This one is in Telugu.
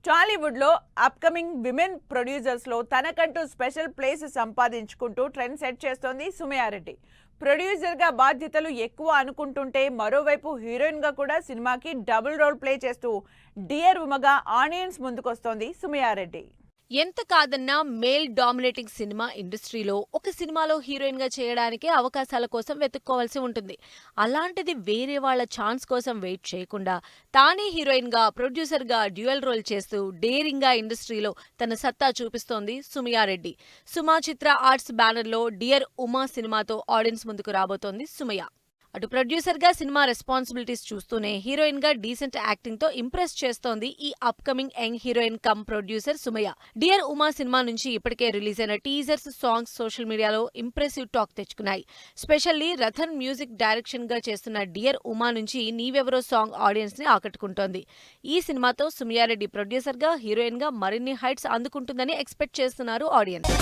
టాలీవుడ్లో అప్కమింగ్ విమెన్ ప్రొడ్యూసర్స్లో తనకంటూ స్పెషల్ ప్లేస్ సంపాదించుకుంటూ ట్రెండ్ సెట్ చేస్తోంది సుమయారెడ్డి. ప్రొడ్యూసర్గా బాధ్యతలు ఎక్కువ అనుకుంటుంటే మరోవైపు హీరోయిన్గా కూడా సినిమాకి డబుల్ రోల్ ప్లే చేస్తూ డియర్ ఉమగా ఆడియన్స్ ముందుకొస్తోంది సుమయారెడ్డి. ఎంత కాదన్నా మేల్ డామినేటింగ్ సినిమా ఇండస్ట్రీలో ఒక సినిమాలో హీరోయిన్ గా చేయడానికే అవకాశాల కోసం వెతుక్కోవాల్సి ఉంటుంది. అలాంటిది వేరే వాళ్ల ఛాన్స్ కోసం వెయిట్ చేయకుండా తానే హీరోయిన్ గా, ప్రొడ్యూసర్ గా డ్యూయల్ రోల్ చేస్తూ డేరింగ్ గా ఇండస్ట్రీలో తన సత్తా చూపిస్తోంది సుమయారెడ్డి. సుమా చిత్ర ఆర్ట్స్ బ్యానర్ లో డియర్ ఉమా సినిమాతో ఆడియన్స్ ముందుకు రాబోతోంది సుమయ. అటు ప్రొడ్యూసర్ గా సినిమా రెస్పాన్సిబిలిటీస్ చూస్తూనే హీరోయిన్ గా డీసెంట్ యాక్టింగ్ తో ఇంప్రెస్ చేస్తోంది ఈ upcoming young heroine come producer Sumaya. Dear Uma cinema నుంచి ఇప్పటికే రిలీజ్ అయిన టీజర్స్, సాంగ్స్ సోషల్ మీడియాలో ఇంప్రెసివ్ టాక్ తెచ్చుకున్నాయి. స్పెషల్లీ రథన్ మ్యూజిక్ డైరెక్షన్ గా చేస్తున్న డియర్ ఉమా నుంచి నీవెవరో సాంగ్ ఆడియన్స్ ని ఆకట్టుకుంటోంది. ఈ సినిమాతో సుమయారెడ్డి ప్రొడ్యూసర్ గా, హీరోయిన్ గా మరిన్ని హైట్స్ అందుకుంటుందని ఎక్స్పెక్ట్ చేస్తున్నారు ఆడియన్స్.